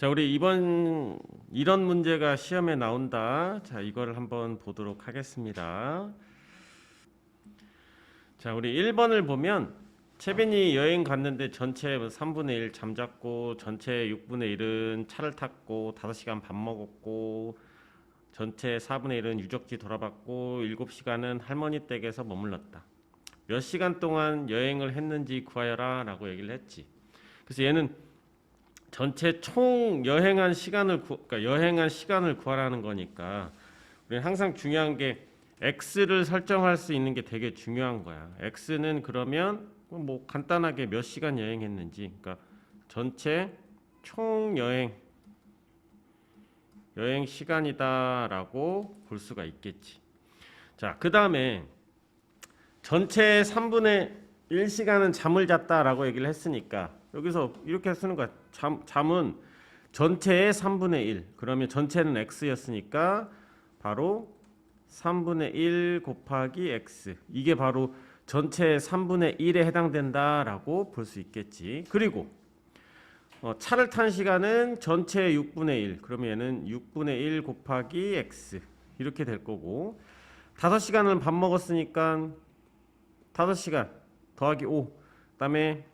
자, 우리 이번 이런 문제가 시험에 나온다. 자, 이거를 한번 보도록 하겠습니다. 자, 우리 1번을 보면 채빈이 여행 갔는데 전체 3분의 1 잠잤고 전체 6분의 1은 차를 탔고 5시간 밥 먹었고 전체 4분의 1은 유적지 돌아봤고 7시간은 할머니 댁에서 머물렀다. 몇 시간 동안 여행을 했는지 구하여라 라고 얘기를 했지. 그래서 얘는 전체 총 여행한 시간을 그러니까 여행한 시간을 구하라는 거니까 우리는 항상 중요한 게 x를 설정할 수 있는 게 되게 중요한 거야. x는 그러면 뭐 간단하게 몇 시간 여행했는지, 그러니까 전체 총 여행 시간이다라고 볼 수가 있겠지. 자, 그 다음에 전체 3분의 1시간은 잠을 잤다라고 얘기를 했으니까 여기서 이렇게 쓰는 거야. 잠은 전체의 3분의 1. 그러면 전체는 x였으니까 바로 3분의 1 곱하기 x. 이게 바로 전체의 3분의 1에 해당된다라고 볼 수 있겠지. 그리고 차를 탄 시간은 전체의 6분의 1. 그러면 얘는 6분의 1 곱하기 x. 이렇게 될 거고 5시간을 밥 먹었으니까 5시간 더하기 5. 그다음에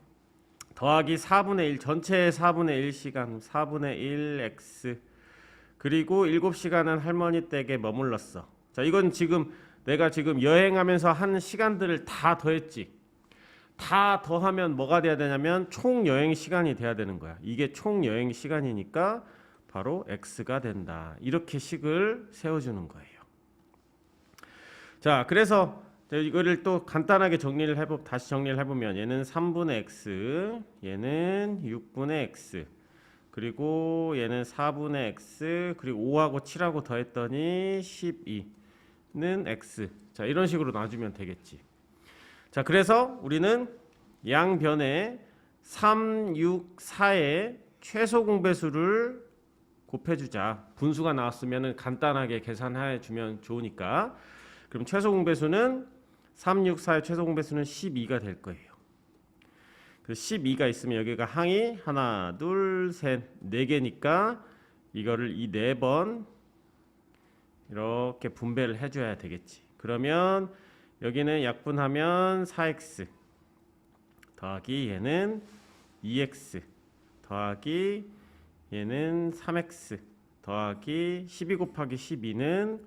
더하기 4분의 1. 전체의 4분의 1시간 4분의 1 x. 그리고 7시간은 할머니 댁에 머물렀어. 자, 이건 지금 내가 지금 여행하면서 한 시간들을 다 더했지. 다 더하면 뭐가 돼야 되냐면 총 여행 시간이 돼야 되는 거야. 이게 총 여행 시간이니까 바로 x가 된다. 이렇게 식을 세워주는 거예요. 자, 그래서 이거를 또 간단하게 다시 정리를 해보면 얘는 3분의 x, 얘는 6분의 x, 그리고 얘는 4분의 x, 그리고 5하고 7하고 더했더니 12는 x. 자, 이런 식으로 놔주면 되겠지. 자, 그래서 우리는 양변에 3, 6, 4의 최소 공배수를 곱해주자. 분수가 나왔으면 간단하게 계산해 주면 좋으니까. 그럼 최소 공배수는 3, 6, 4의 최소 공배수는 12가 될 거예요. 그 12가 있으면 여기가 항이 하나, 둘, 셋, 4개니까 이거를 이 4번 이렇게 분배를 해줘야 되겠지. 그러면 여기는 약분하면 4x 더하기 얘는 2x 더하기 얘는 3x 더하기 12 곱하기 12는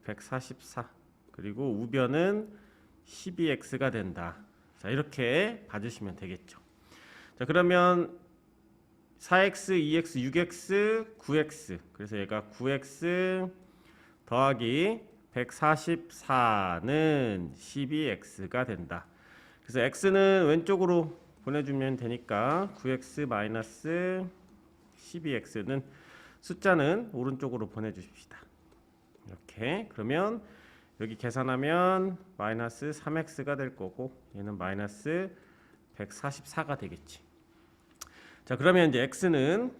144. 그리고 우변은 12x가 된다. 자, 이렇게 봐주시면 되겠죠. 자, 그러면 4x, 2x, 6x, 9x. 그래서 얘가 9x 더하기 144는 12x가 된다. 그래서 x는 왼쪽으로 보내주면 되니까 9x 마이너스 12x는 숫자는 오른쪽으로 보내주십시다. 이렇게 그러면 여기 계산하면 마이너스 3x가 될 거고 얘는 마이너스 144가 되겠지. 자, 그러면 이제 x는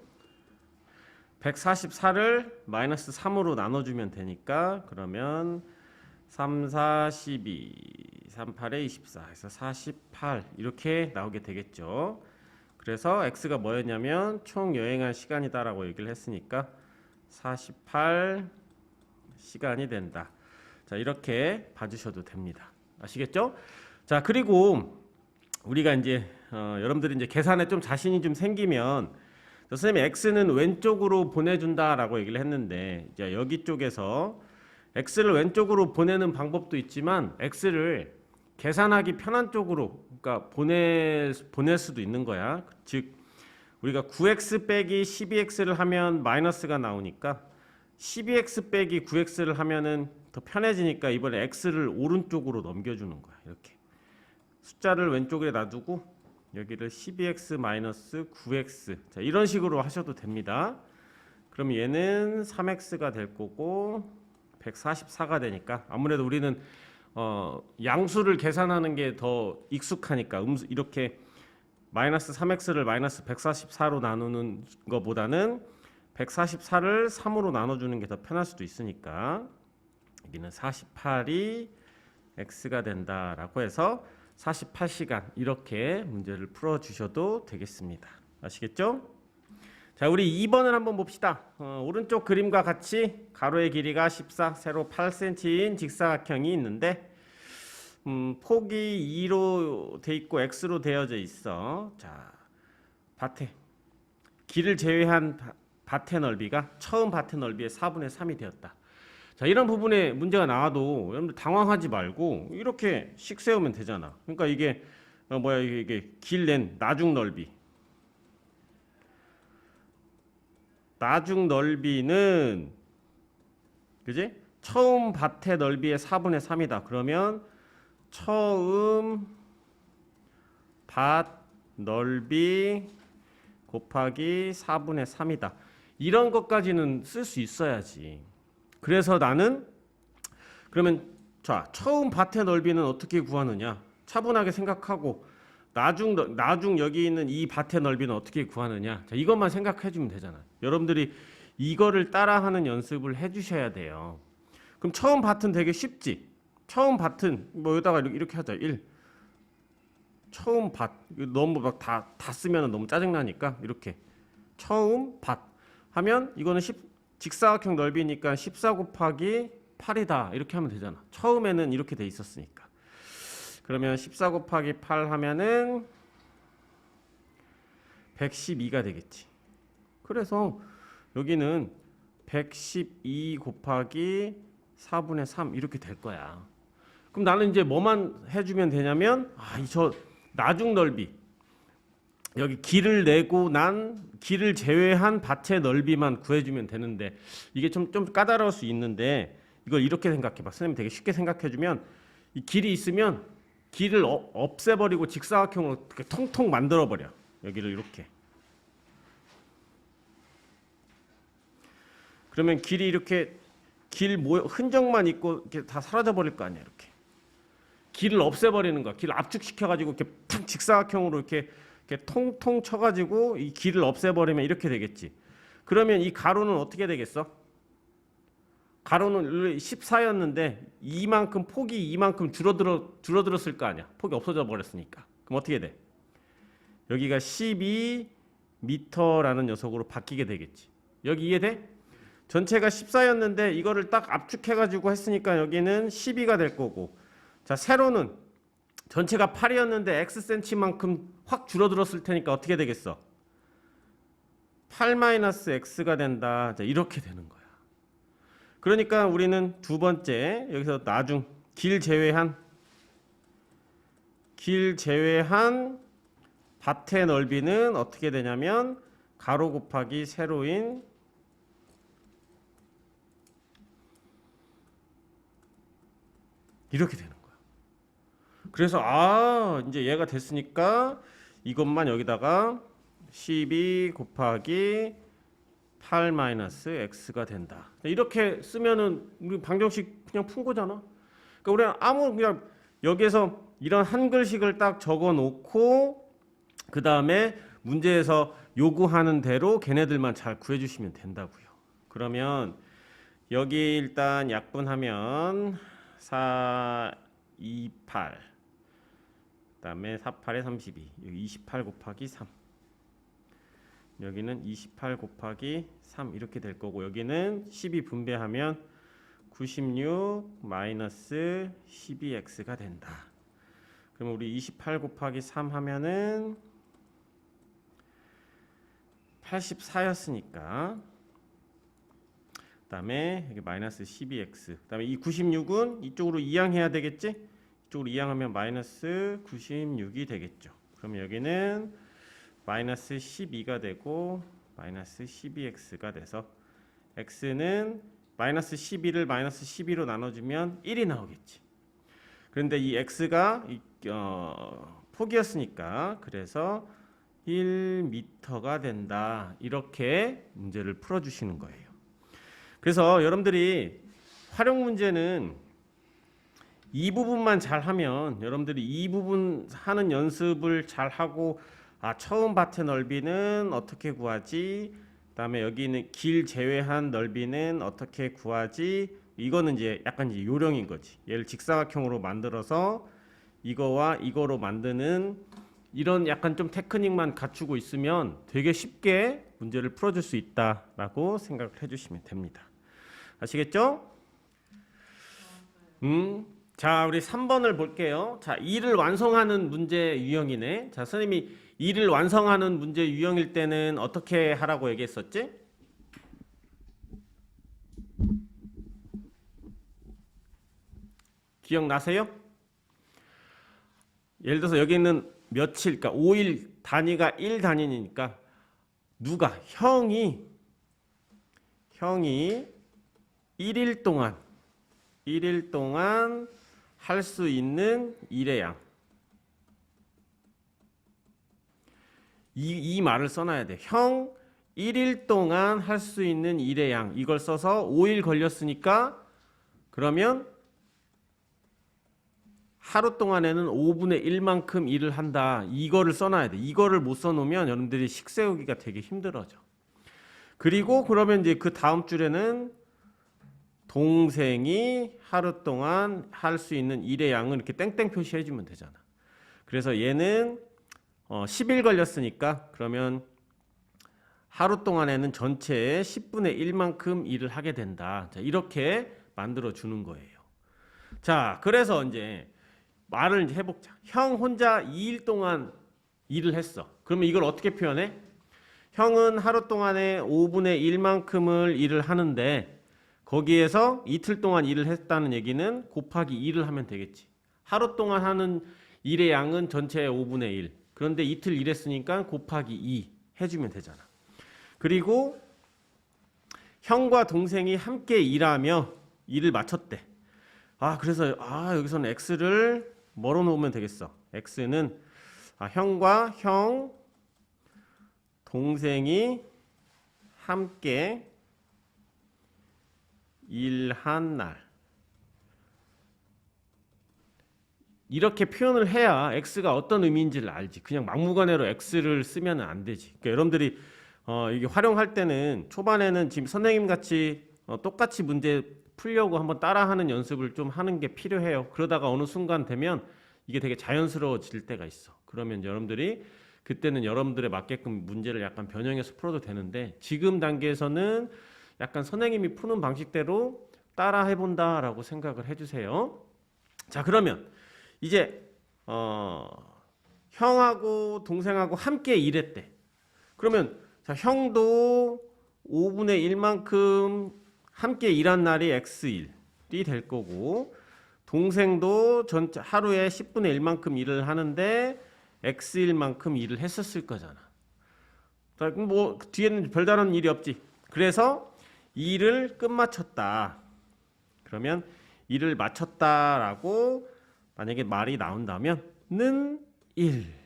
144를 마이너스 3으로 나눠주면 되니까 그러면 3, 4, 12, 3, 8에 24 해서 48 이렇게 나오게 되겠죠. 그래서 x가 뭐였냐면 총 여행한 시간이다라고 얘기를 했으니까 48 시간이 된다. 자, 이렇게 봐주셔도 됩니다. 아시겠죠? 자, 그리고 우리가 이제 여러분들이 이제 계산에 좀 자신이 좀 생기면 선생님이 x는 왼쪽으로 보내준다라고 얘기를 했는데 이제 여기 쪽에서 x를 왼쪽으로 보내는 방법도 있지만 x를 계산하기 편한 쪽으로 그러니까 보낼 수도 있는 거야. 즉 우리가 9x 빼기 12x를 하면 마이너스가 나오니까 12x 빼기 9x를 하면은 더 편해지니까 이번에 x를 오른쪽으로 넘겨주는 거야. 이렇게 숫자를 왼쪽에 놔두고 여기를 12x 마이너스 9x 자, 이런 식으로 하셔도 됩니다. 그럼 얘는 3x가 될 거고 144가 되니까 아무래도 우리는 양수를 계산하는 게 더 익숙하니까 이렇게 마이너스 3x를 마이너스 144로 나누는 것보다는 144를 3으로 나눠주는 게 더 편할 수도 있으니까 여기는 48이 x가 된다라고 해서 48시간 이렇게 문제를 풀어주셔도 되겠습니다. 아시겠죠? 자, 우리 2번을 한번 봅시다. 오른쪽 그림과 같이 가로의 길이가 14, 세로 8cm인 직사각형이 있는데 폭이 2로 돼 있고 x로 되어져 있어. 자, 밭에 길을 제외한 밭의 넓이가 처음 밭의 넓이의 4분의 3이 되었다. 자, 이런 부분에 문제가 나와도 여러분들 당황하지 말고 이렇게 식 세우면 되잖아. 그러니까 이게 이게 길 낸 나중 넓이. 나중 넓이는 그지? 처음 밭의 넓이의 4분의 3이다. 그러면 처음 밭 넓이 곱하기 4분의 3이다. 이런 것까지는 쓸 수 있어야지. 그래서 나는 그러면 자, 처음 밭의 넓이는 어떻게 구하느냐? 차분하게 생각하고 나중 여기 있는 이 밭의 넓이는 어떻게 구하느냐? 자, 이것만 생각해 주면 되잖아. 여러분들이 이거를 따라하는 연습을 해 주셔야 돼요. 그럼 처음 밭은 되게 쉽지. 처음 밭은 여기다가 이렇게 하자. 1. 처음 밭. 너무 막 다 쓰면 너무 짜증나니까 이렇게 처음 밭 하면 이거는 직사각형 넓이니까 14 곱하기 8이다. 이렇게 하면 되잖아. 처음에는 이렇게 돼 있었으니까. 그러면 14 곱하기 8 하면은 112가 되겠지. 그래서 여기는 112 곱하기 4분의 3 이렇게 될 거야. 그럼 나는 이제 뭐만 해주면 되냐면 저 나중 넓이 여기 길을 내고 난 길을 제외한 밭의 넓이만 구해주면 되는데 이게 좀 까다로울 수 있는데 이걸 이렇게 생각해봐. 선생님 되게 쉽게 생각해주면 이 길이 있으면 길을 없애버리고 직사각형으로 이렇게 통통 만들어버려. 여기를 이렇게. 그러면 길이 이렇게 흔적만 있고 이렇게 다 사라져버릴 거 아니야. 이렇게. 길을 없애버리는 거야. 길을 압축시켜가지고 이렇게 탁 직사각형으로 이렇게 통통 쳐가지고 이 길을 없애버리면 이렇게 되겠지. 그러면 이 가로는 어떻게 되겠어? 가로는 14였는데 이만큼 폭이 이만큼 줄어들었을 거 아니야. 폭이 없어져 버렸으니까. 그럼 어떻게 돼? 여기가 12m라는 녀석으로 바뀌게 되겠지. 여기 이해돼? 전체가 14였는데 이거를 딱 압축해가지고 했으니까 여기는 12가 될 거고. 자, 세로는 전체가 8이었는데 xcm만큼 확 줄어들었을 테니까 어떻게 되겠어? 8-x가 된다. 자, 이렇게 되는 거야. 그러니까 우리는 두 번째 여기서 나중 길 제외한 밭의 넓이는 어떻게 되냐면 가로 곱하기 세로인 이렇게 되는 거야. 그래서 이제 얘가 됐으니까 이것만 여기다가 12 곱하기 8-x가 된다. 이렇게 쓰면은 우리 방정식 그냥 푼 거잖아. 그러니까 우리는 그냥 여기에서 이런 한글식을 딱 적어 놓고 그 다음에 문제에서 요구하는 대로 걔네들만 잘 구해주시면 된다고요. 그러면 여기 일단 약분하면 4, 2, 8 그다음에 4, 8에 32 여기 28 곱하기 3 여기는 28 곱하기 3 이렇게 될 거고 여기는 12 분배하면 96 마이너스 12x가 된다. 그러면 우리 28 곱하기 3 하면은 84였으니까 그다음에 여기 마이너스 12x 그다음에 이 96은 이쪽으로 이항해야 되겠지? 이쪽으로 이항하면 마이너스 96이 되겠죠. 그러면 여기는 마이너스 12가 되고 마이너스 12x가 돼서 x는 마이너스 12를 마이너스 12로 나눠주면 1이 나오겠지. 그런데 이 x가 폭이었으니까 그래서 1m가 된다. 이렇게 문제를 풀어주시는 거예요. 그래서 여러분들이 활용 문제는 이 부분만 잘하면 여러분들이 이 부분 하는 연습을 잘하고 처음 밭의 넓이는 어떻게 구하지? 그다음에 여기 있는 길 제외한 넓이는 어떻게 구하지? 이거는 이제 약간 이제 요령인 거지. 얘를 직사각형으로 만들어서 이거와 이거로 만드는 이런 약간 좀 테크닉만 갖추고 있으면 되게 쉽게 문제를 풀어줄 수 있다라고 생각을 해주시면 됩니다. 아시겠죠? 자, 우리 3번을 볼게요. 자, 2를 완성하는 문제 유형이네. 자, 선생님이 2를 완성하는 문제 유형일 때는 어떻게 하라고 얘기했었지? 기억나세요? 예를 들어서 여기 있는 며칠, 그러니까 5일 단위가 1 단위니까 누가? 형이 1일 동안 할 수 있는 일의 양. 이 말을 써놔야 돼. 형 1일 동안 할 수 있는 일의 양. 이걸 써서 5일 걸렸으니까 그러면 하루 동안에는 5분의 1만큼 일을 한다. 이거를 써놔야 돼. 이거를 못 써놓으면 여러분들이 식 세우기가 되게 힘들어져. 그리고 그러면 이제 그 다음 줄에는 동생이 하루 동안 할 수 있는 일의 양을 이렇게 땡땡 표시해주면 되잖아. 그래서 얘는 10일 걸렸으니까 그러면 하루 동안에는 전체의 10분의 1만큼 일을 하게 된다. 자, 이렇게 만들어 주는 거예요. 자, 그래서 이제 말을 이제 해보자. 형 혼자 2일 동안 일을 했어. 그러면 이걸 어떻게 표현해? 형은 하루 동안에 5분의 1만큼을 일을 하는데 거기에서 이틀 동안 일을 했다는 얘기는 곱하기 2를 하면 되겠지. 하루 동안 하는 일의 양은 전체의 5분의 1. 그런데 이틀 일했으니까 곱하기 2 해주면 되잖아. 그리고 형과 동생이 함께 일하며 일을 마쳤대. 그래서 여기서는 x를 뭐로 놓으면 되겠어? x는 형과 동생이 함께 일한 날. 이렇게 표현을 해야 x가 어떤 의미인지를 알지. 그냥 막무가내로 x를 쓰면 안 되지. 그러니까 여러분들이 이게 활용할 때는 초반에는 지금 선생님 같이 똑같이 문제 풀려고 한번 따라하는 연습을 좀 하는 게 필요해요. 그러다가 어느 순간 되면 이게 되게 자연스러워질 때가 있어. 그러면 여러분들이 그때는 여러분들에 맞게끔 문제를 약간 변형해서 풀어도 되는데 지금 단계에서는 약간 선생님이 푸는 방식대로 따라 해본다라고 생각을 해주세요. 자, 그러면 이제 형하고 동생하고 함께 일했대. 그러면 자, 형도 5분의 1만큼 함께 일한 날이 x일이 될 거고 동생도 전체 하루에 10분의 1만큼 일을 하는데 x일만큼 일을 했었을 거잖아. 자, 뭐 뒤에는 별다른 일이 없지. 그래서 일을 끝마쳤다. 그러면 일을 마쳤다라고 만약에 말이 나온다면 는 1.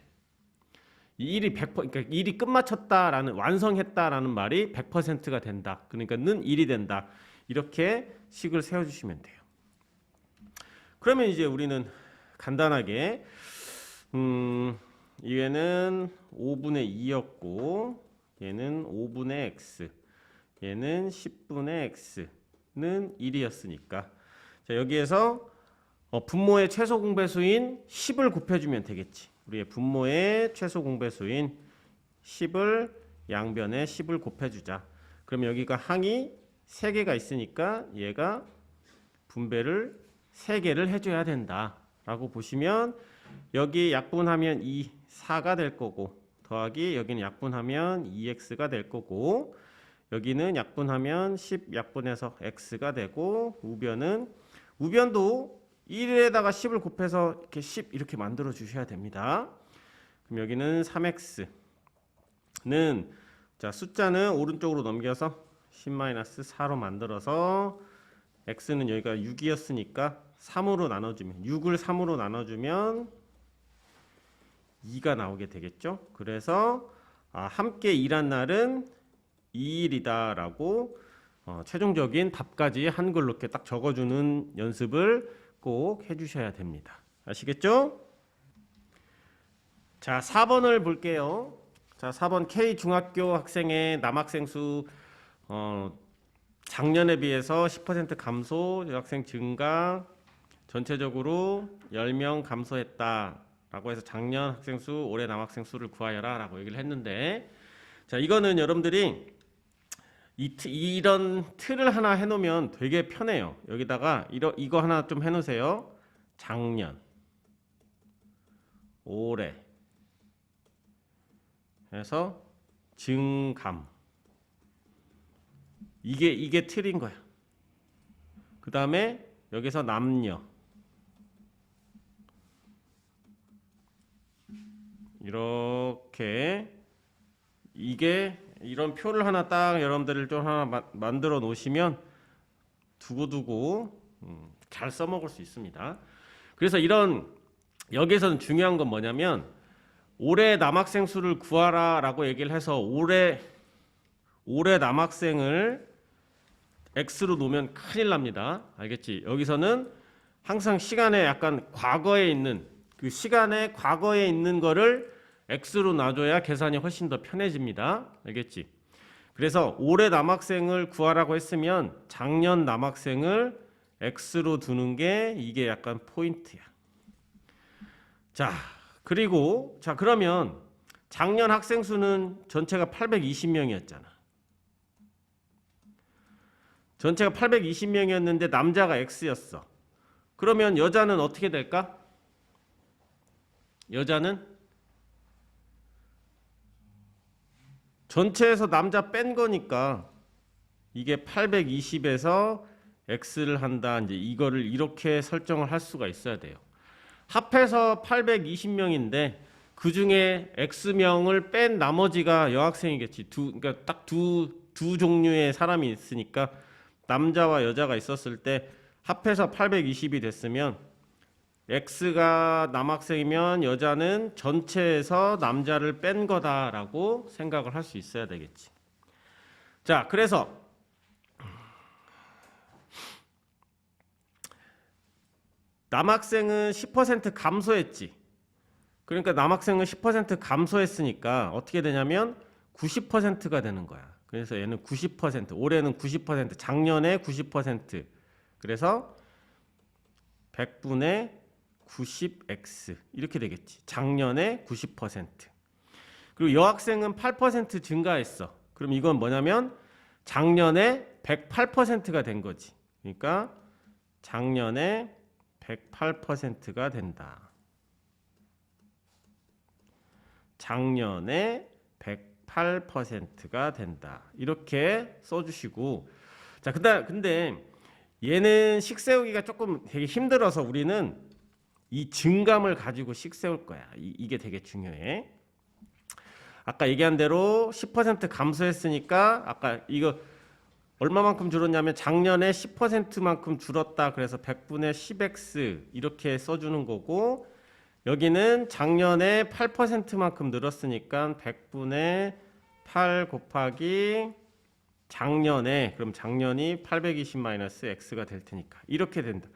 일이 100%, 그러니까 일이 끝마쳤다라는 완성했다라는 말이 100%가 된다. 그러니까 는 1이 된다. 이렇게 식을 세워 주시면 돼요. 그러면 이제 우리는 간단하게 얘는 5분의 2였고 얘는 5분의 x 얘는 10분의 x는 1이었으니까 자, 여기에서 분모의 최소 공배수인 10을 곱해주면 되겠지. 우리의 분모의 최소 공배수인 10을 양변에 10을 곱해주자. 그럼 여기가 항이 3개가 있으니까 얘가 분배를 3개를 해줘야 된다 라고 보시면 여기 약분하면 4가 될 거고 더하기 여기는 약분하면 2x가 될 거고 여기는 약분하면 10 약분해서 x가 되고 우변도 1에다가 10을 곱해서 이렇게 10 이렇게 만들어 주셔야 됩니다. 그럼 여기는 3x는 자 숫자는 오른쪽으로 넘겨서 10-4로 만들어서 x는 여기가 6이었으니까 3으로 나눠주면 6을 3으로 나눠주면 2가 나오게 되겠죠. 그래서 함께 일한 날은 2일이다 라고 최종적인 답까지 한글로 이렇게 딱 적어주는 연습을 꼭 해주셔야 됩니다. 아시겠죠? 자, 4번을 볼게요. 자, 4번 K중학교 학생의 남학생 수 작년에 비해서 10% 감소, 여학생 증가, 전체적으로 10명 감소했다 라고 해서 작년 학생 수, 올해 남학생 수를 구하여라 라고 얘기를 했는데 자, 이거는 여러분들이 이런 틀을 하나 해놓으면 되게 편해요. 여기다가 이거 하나 좀 해놓으세요. 작년, 올해 해서 증감. 이게 틀인 거야. 그 다음에 여기서 남녀. 이렇게 이런 표를 하나 딱 여러분들을 좀 하나 만들어 놓으시면 두고두고 잘 써먹을 수 있습니다. 그래서 여기에서는 중요한 건 뭐냐면 올해 남학생 수를 구하라 라고 얘기를 해서 올해 남학생을 X로 놓으면 큰일 납니다. 알겠지? 여기서는 항상 시간에 약간 과거에 있는 그 시간에 과거에 있는 거를 X로 놔줘야 계산이 훨씬 더 편해집니다. 알겠지? 그래서 올해 남학생을 구하라고 했으면 작년 남학생을 X로 두는 게 이게 약간 포인트야. 자, 그리고 그러면 작년 학생 수는 전체가 820명이었잖아. 전체가 820명이었는데 남자가 X였어. 그러면 여자는 어떻게 될까? 여자는 전체에서 남자 뺀 거니까 이게 820에서 X를 한다. 이제 이거를 이렇게 설정을 할 수가 있어야 돼요. 합해서 820명인데 그 중에 X명을 뺀 나머지가 여학생이겠지. 그러니까 딱 두 종류의 사람이 있으니까 남자와 여자가 있었을 때 합해서 820이 됐으면 X가 남학생이면 여자는 전체에서 남자를 뺀 거다라고 생각을 할 수 있어야 되겠지. 자, 그래서 남학생은 10% 감소했지. 그러니까 남학생은 10% 감소했으니까 어떻게 되냐면 90%가 되는 거야. 그래서 얘는 90%, 올해는 90%, 작년에 90%. 그래서 100분의 90x 이렇게 되겠지. 작년에 90%. 그리고 여학생은 8% 증가했어. 그럼 이건 뭐냐면 작년에 108%가 된 거지. 그러니까 작년에 108%가 된다. 작년에 108%가 된다. 이렇게 써주시고, 자, 근데 얘는 식 세우기가 조금 되게 힘들어서 우리는 이 증감을 가지고 식 세울 거야. 이게 되게 중요해. 아까 얘기한 대로 10% 감소했으니까 아까 이거 얼마만큼 줄었냐면 작년에 10%만큼 줄었다. 그래서 100분의 10x 이렇게 써주는 거고, 여기는 작년에 8%만큼 늘었으니까 100분의 8 곱하기 작년에, 그럼 작년이 820-x가 될 테니까 이렇게 된다.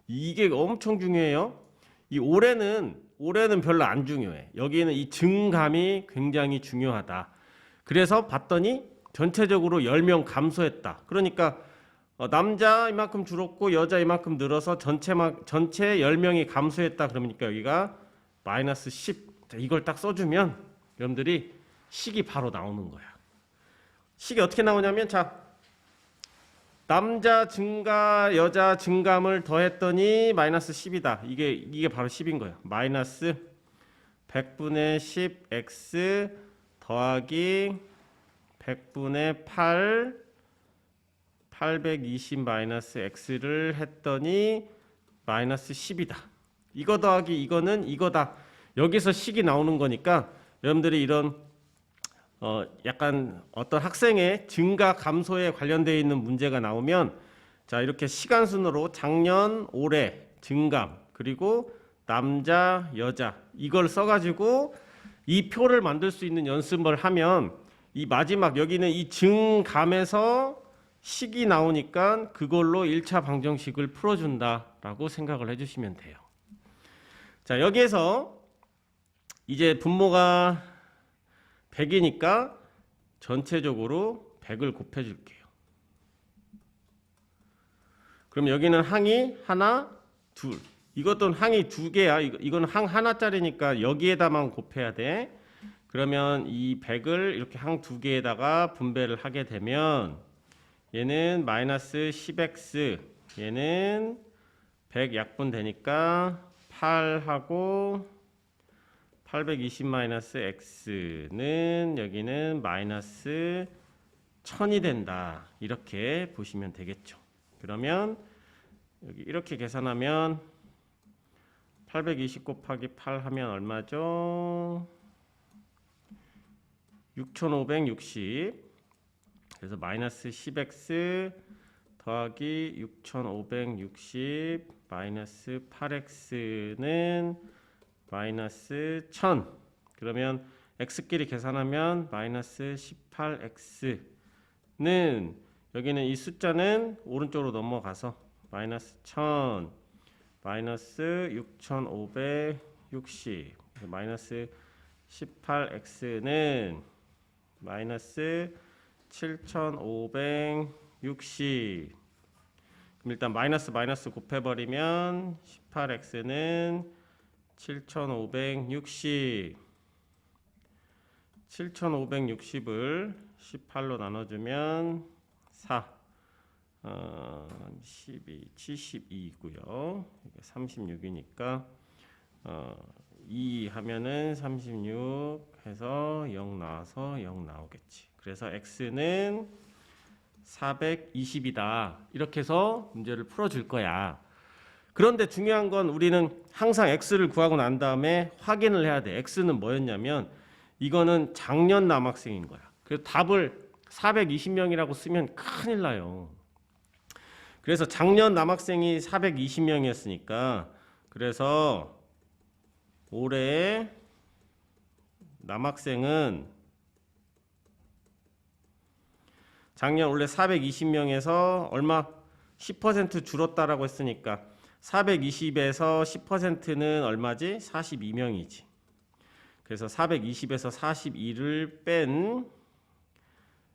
이게 엄청 중요해요. 이 올해는 별로 안 중요해. 여기는 이 증감이 굉장히 중요하다. 그래서 봤더니 전체적으로 10명 감소했다. 그러니까 남자 이만큼 줄었고 여자 이만큼 늘어서 전체 10명이 감소했다. 그러니까 여기가 마이너스 10. 자, 이걸 딱 써주면 여러분들이 식이 바로 나오는 거야. 식이 어떻게 나오냐면, 자, 남자 증가 여자 증감을 더했더니 마이너스 10이다. 이게 바로 10인 거야. 마이너스 100분의 10x 더하기 100분의 8 820-x를 했더니 마이너스 10이다. 이거 더하기 이거는 이거다. 여기서 식이 나오는 거니까 여러분들이 이런 약간 어떤 학생의 증가 감소에 관련되어 있는 문제가 나오면, 자, 이렇게 시간 순으로 작년, 올해 증감, 그리고 남자, 여자 이걸 써가지고 이 표를 만들 수 있는 연습을 하면 이 마지막 여기는 이 증감에서 식이 나오니까 그걸로 1차 방정식을 풀어준다라고 생각을 해주시면 돼요. 자, 여기에서 이제 분모가 100이니까 전체적으로 100을 곱해줄게요. 그럼 여기는 항이 하나, 둘. 이것도 항이 두 개야. 이건 항 하나짜리니까 여기에다만 곱해야 돼. 그러면 이 100을 이렇게 항 두 개에다가 분배를 하게 되면 얘는 마이너스 10x, 얘는 100 약분 되니까 8하고 820 마이너스 x는 여기는 마이너스 1000이 된다. 이렇게 보시면 되겠죠. 그러면 여기 이렇게 계산하면 820 곱하기 8 하면 얼마죠? 6560. 그래서 마이너스 10x 더하기 6560 마이너스 8x는 마이너스 1000. 그러면 x끼리 계산하면 마이너스 18x는 여기는 이 숫자는 오른쪽으로 넘어가서 마이너스 1000 마이너스 6560 마이너스 18x는 마이너스 7560. 그럼 일단 마이너스 마이너스 곱해버리면 18x는 7560. 7560을 18로 나눠주면 4 12, 72이고요. 36이니까 2 하면은 36 해서 0 나와서 0 나오겠지. 그래서 x는 420이다. 이렇게 해서 문제를 풀어줄 거야. 그런데 중요한 건 우리는 항상 x를 구하고 난 다음에 확인을 해야 돼. x는 뭐였냐면 이거는 작년 남학생인 거야. 그래서 답을 420명이라고 쓰면 큰일 나요. 그래서 작년 남학생이 420명이었으니까 그래서 올해 남학생은 작년 원래 420명에서 얼마 10% 줄었다라고 했으니까 420에서 10%는 얼마지? 42명이지. 그래서 420에서 42를 뺀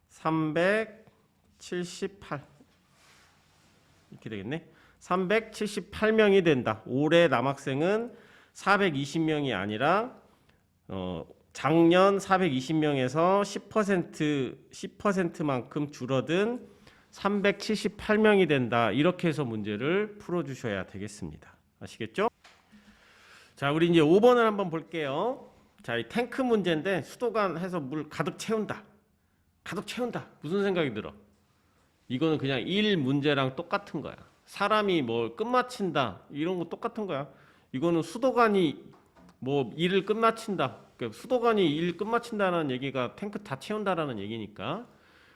378 이렇게 되겠네. 378명이 된다. 올해 남학생은 420명이 아니라 작년 420명에서 10%만큼 줄어든 378명이 된다. 이렇게 해서 문제를 풀어주셔야 되겠습니다. 아시겠죠? 자, 우리 이제 5번을 한번 볼게요. 자, 이 탱크 문제인데 수도관 해서 물 가득 채운다. 가득 채운다. 무슨 생각이 들어? 이거는 그냥 일 문제랑 똑같은 거야. 사람이 뭐 끝마친다. 이런 거 똑같은 거야. 이거는 수도관이 뭐 일을 끝마친다. 그러니까 수도관이 일 끝마친다는 얘기가 탱크 다 채운다라는 얘기니까.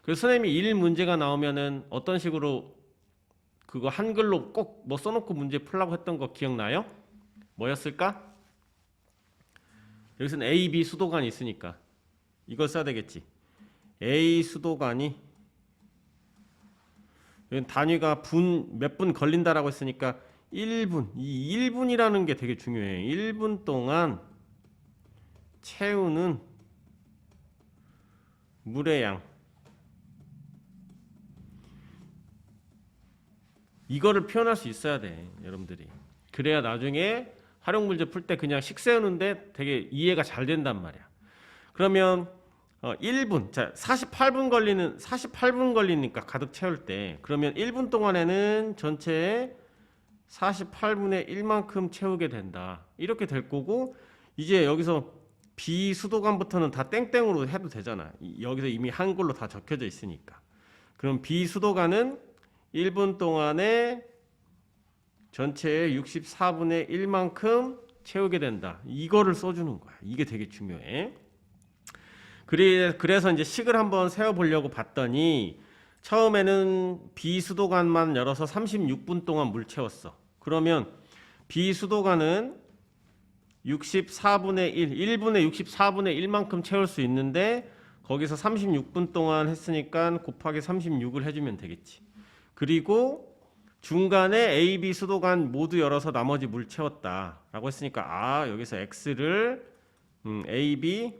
그래서 선생님이 일 문제가 나오면은 어떤 식으로 그거 한글로 꼭 뭐 써놓고 문제 풀라고 했던 거 기억나요? 뭐였을까? 여기서는 A, B 수도관이 있으니까 이걸 써야 되겠지. A 수도관이 여기 단위가 몇 분 걸린다라고 했으니까 1분. 이 1분이라는 게 되게 중요해. 1분 동안 채우는 물의 양. 이거를 표현할 수 있어야 돼, 여러분들이. 그래야 나중에 활용 문제 풀 때 그냥 식 세우는데 되게 이해가 잘 된단 말이야. 그러면 1분, 자 48분 걸리니까 가득 채울 때 그러면 1분 동안에는 전체에 48분의 1만큼 채우게 된다. 이렇게 될 거고 이제 여기서 비수도관부터는 다 땡땡으로 해도 되잖아. 여기서 이미 한글로 다 적혀져 있으니까. 그럼 비수도관은 1분 동안에 전체의 64분의 1만큼 채우게 된다. 이거를 써주는 거야. 이게 되게 중요해. 그래서 이제 식을 한번 세워보려고 봤더니 처음에는 비수도관만 열어서 36분 동안 물 채웠어. 그러면 비수도관은 64분의 1, 1분의 64분의 1만큼 채울 수 있는데 거기서 36분 동안 했으니까 곱하기 36을 해주면 되겠지. 그리고 중간에 A, B 수도관 모두 열어서 나머지 물 채웠다 라고 했으니까 여기서 X를 A, B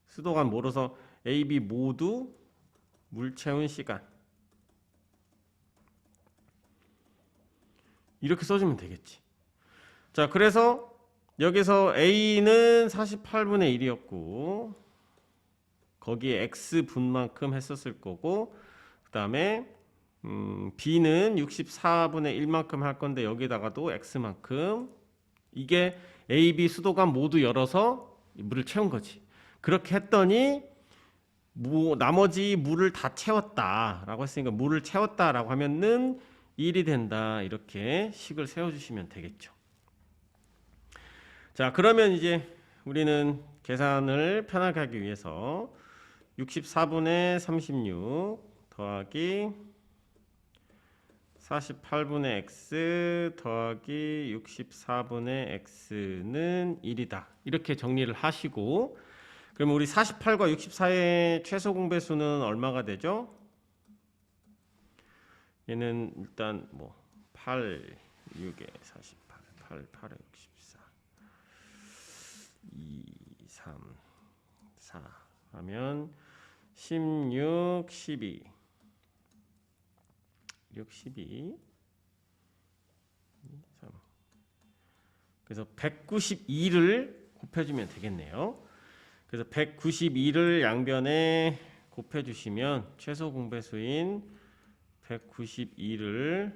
수도관 몰아서 A, B 모두 물 채운 시간 이렇게 써주면 되겠지. 자, 그래서 여기서 A는 48분의 1이었고 거기에 X분만큼 했었을 거고 그 다음에 B는 64분의 1만큼 할 건데 여기다가도 X만큼 이게 A, B 수도관 모두 열어서 물을 채운 거지. 그렇게 했더니 나머지 물을 다 채웠다라고 했으니까 물을 채웠다라고 하면은 1이 된다. 이렇게 식을 세워주시면 되겠죠. 자, 그러면 이제 우리는 계산을 편하게 하기 위해서 64분의 36 더하기 48분의 x 더하기 64분의 x는 1이다. 이렇게 정리를 하시고 그러면 우리 48과 64의 최소 공배수는 얼마가 되죠? 얘는 일단 뭐 8, 6에 48, 8, 8에 64 2, 3, 4 하면 16, 12 6, 12 3 그래서 192를 곱해주면 되겠네요. 그래서 192를 양변에 곱해주시면 최소 공배수인 192를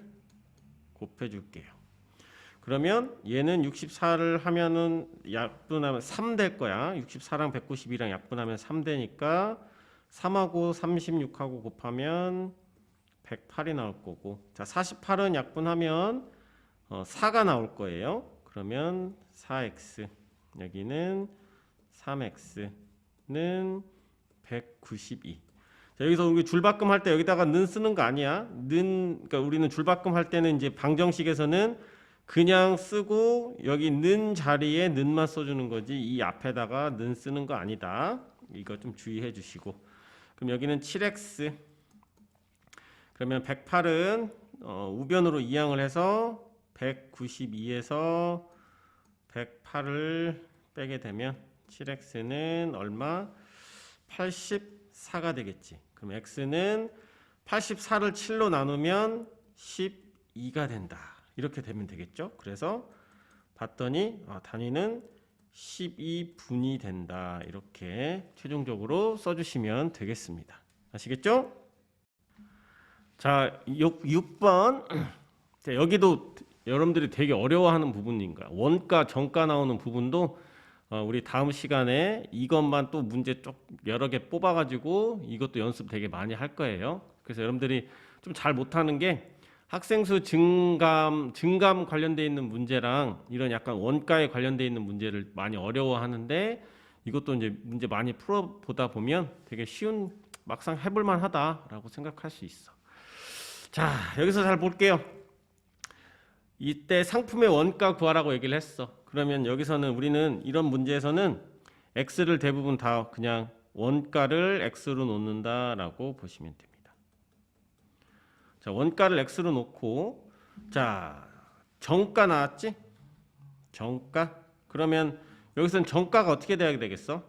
곱해줄게요. 그러면 얘는 64를 하면은 약분하면 3 될 거야. 64랑 192랑 약분하면 3 되니까 3하고 36하고 곱하면 108이 나올 거고, 자 48은 약분하면 4가 나올 거예요. 그러면 4x 여기는 3x는 192. 자, 여기서 우리 줄바꿈 할 때 여기다가 는 쓰는 거 아니야. 그러니까 우리는 줄바꿈 할 때는 이제 방정식에서는 그냥 쓰고 여기 는 자리에 는만 써주는 거지 이 앞에다가 는 쓰는 거 아니다. 이거 좀 주의해 주시고. 그럼 여기는 7x. 그러면 108은 우변으로 이항을 해서 192에서 108을 빼게 되면 7x는 얼마? 84가 되겠지. 그럼 x는 84를 7로 나누면 12가 된다. 이렇게 되면 되겠죠. 그래서 봤더니 단위는 12분이 된다. 이렇게 최종적으로 써주시면 되겠습니다. 아시겠죠? 자, 6번. 자, 여기도 여러분들이 되게 어려워하는 부분인 거야. 원가, 정가 나오는 부분도 우리 다음 시간에 이것만 또 문제 좀 여러 개 뽑아가지고 이것도 연습 되게 많이 할 거예요. 그래서 여러분들이 좀 잘 못하는 게 학생수 증감 관련돼 있는 문제랑 이런 약간 원가에 관련돼 있는 문제를 많이 어려워하는데 이것도 이제 문제 많이 풀어보다 보면 되게 쉬운 막상 해볼만 하다라고 생각할 수 있어. 자, 여기서 잘 볼게요. 이때 상품의 원가 구하라고 얘기를 했어. 그러면 여기서는 우리는 이런 문제에서는 x를 대부분 다 그냥 원가를 x로 놓는다라고 보시면 됩니다. 자, 원가를 x로 놓고 자, 정가 나왔지? 정가. 그러면 여기서는 정가가 어떻게 돼야 되겠어?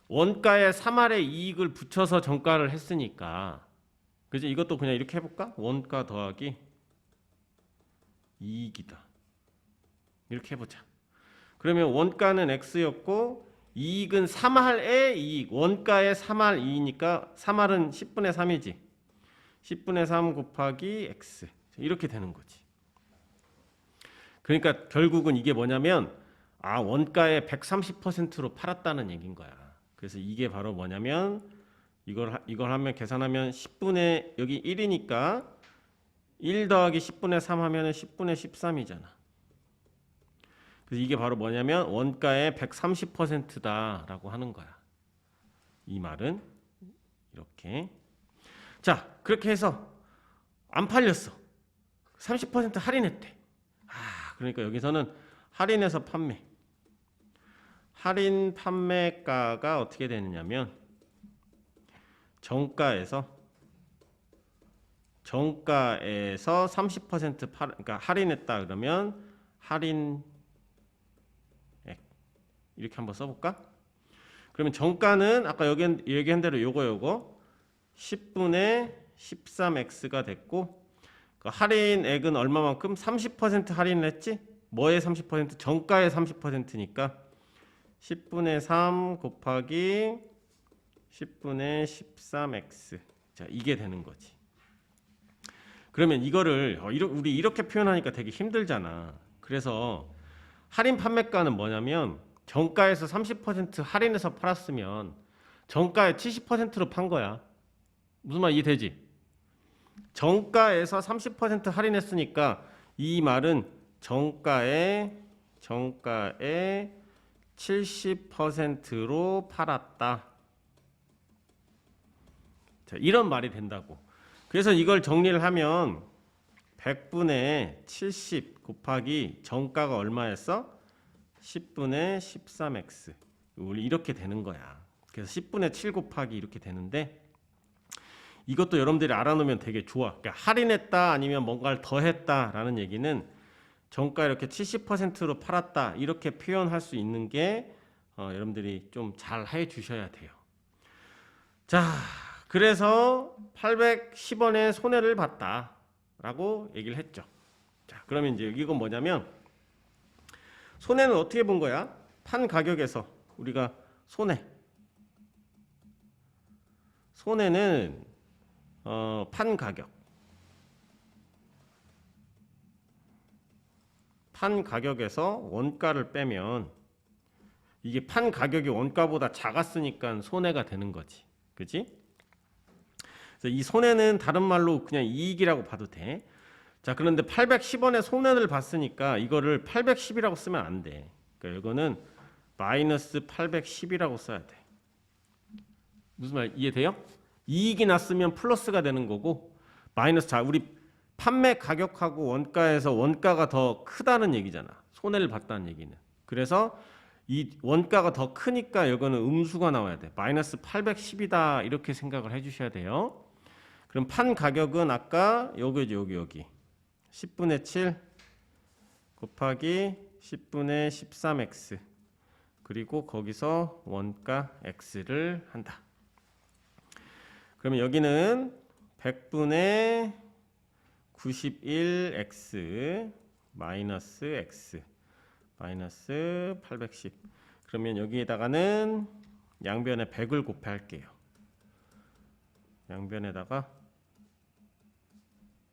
원가에 3할의 이익을 붙여서 정가를 했으니까 그죠? 이것도 그냥 이렇게 해볼까? 원가 더하기 이익이다. 이렇게 해보자. 그러면 원가는 x였고 이익은 3할의 이익. 원가의 3할 2이니까 3할은 10분의 3이지. 10분의 3 곱하기 x. 이렇게 되는 거지. 그러니까 결국은 이게 뭐냐면 원가의 130%로 팔았다는 얘기인 거야. 그래서 이게 바로 뭐냐면 이걸 하면 계산하면 10분의 여기 1이니까 1 더하기 10분의 3 하면은 10분의 13이잖아. 그래서 이게 바로 뭐냐면 원가의 130%다라고 하는 거야. 이 말은 이렇게. 자, 그렇게 해서 안 팔렸어. 30% 할인했대. 그러니까 여기서는 할인해서 판매. 할인 판매가가 어떻게 되느냐면 정가에서 30% 그러니까 할인했다 그러면 할인액 이렇게 한번 써볼까? 그러면 정가는 아까 여기 얘기한 대로 요거 10분의 13x가 됐고 그 할인액은 얼마만큼? 30% 할인을 했지? 뭐의 30%? 정가의 30%니까 10분의 3 곱하기 10분의 13x. 자, 이게 되는 거지. 그러면 이거를 우리 이렇게 표현하니까 되게 힘들잖아. 그래서 할인 판매가는 뭐냐면 정가에서 30% 할인해서 팔았으면 정가의 70%로 판 거야. 무슨 말 이해되지? 정가에서 30% 할인했으니까 이 말은 정가의 70%로 팔았다. 자, 이런 말이 된다고. 그래서 이걸 정리를 하면 100분의 70 곱하기 정가가 얼마였어? 10분의 13x. 우리 이렇게 되는 거야. 그래서 10분의 7 곱하기 이렇게 되는데 이것도 여러분들이 알아놓으면 되게 좋아. 그러니까 할인했다 아니면 뭔가를 더했다라는 얘기는 정가 이렇게 70%로 팔았다 이렇게 표현할 수 있는 게 여러분들이 좀 잘 해주셔야 돼요. 자, 그래서 810원의 손해를 봤다라고 얘기를 했죠. 자, 그러면 이제 이건 뭐냐면 손해는 어떻게 본 거야? 판 가격에서 우리가 손해는 판 가격에서 원가를 빼면 이게 판 가격이 원가보다 작았으니까 손해가 되는 거지. 그치? 그래서 이 손해는 다른 말로 그냥 이익이라고 봐도 돼. 자, 그런데 810원의 손해를 봤으니까 이거를 810이라고 쓰면 안 돼. 그러니까 이거는 마이너스 810이라고 써야 돼. 무슨 말 이해돼요? 이익이 났으면 플러스가 되는 거고 마이너스. 자, 우리 판매 가격하고 원가에서 원가가 더 크다는 얘기잖아. 손해를 봤다는 얘기는. 그래서 이 원가가 더 크니까 이거는 음수가 나와야 돼. 마이너스 810이다 이렇게 생각을 해주셔야 돼요. 그럼 판 가격은 아까 여기죠. 여기 10분의 7 곱하기 10분의 13x 그리고 거기서 원가 x를 한다. 그러면 여기는 100분의 91x 마이너스 x 마이너스 810. 그러면 여기에다가는 양변에 100을 곱할게요. 양변에다가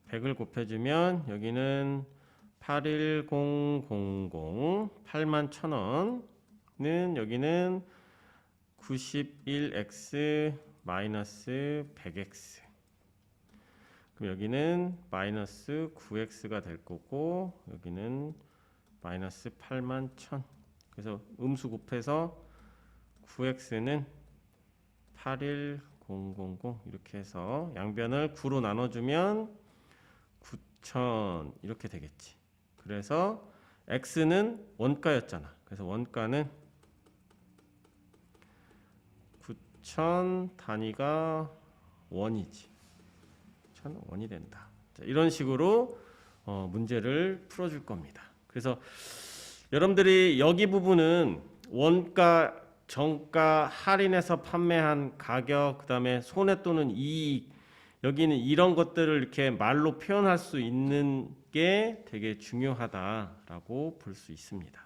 100을 곱해주면 여기는 81000 81,000원은 여기는 91x 마이너스 100x. 그럼 여기는 마이너스 9x가 될 거고 여기는 마이너스 81,000. 그래서 음수 곱해서 9x는 81000 이렇게 해서 양변을 9로 나눠주면 9,000 이렇게 되겠지. 그래서 x는 원가였잖아. 그래서 원가는 9,000 단위가 원이지. 9,000 원이 된다. 자, 이런 식으로 문제를 풀어줄 겁니다. 그래서 여러분들이 여기 부분은 원가, 정가, 할인해서 판매한 가격, 그 다음에 손해 또는 이익, 여기는 이런 것들을 이렇게 말로 표현할 수 있는 게 되게 중요하다라고 볼 수 있습니다.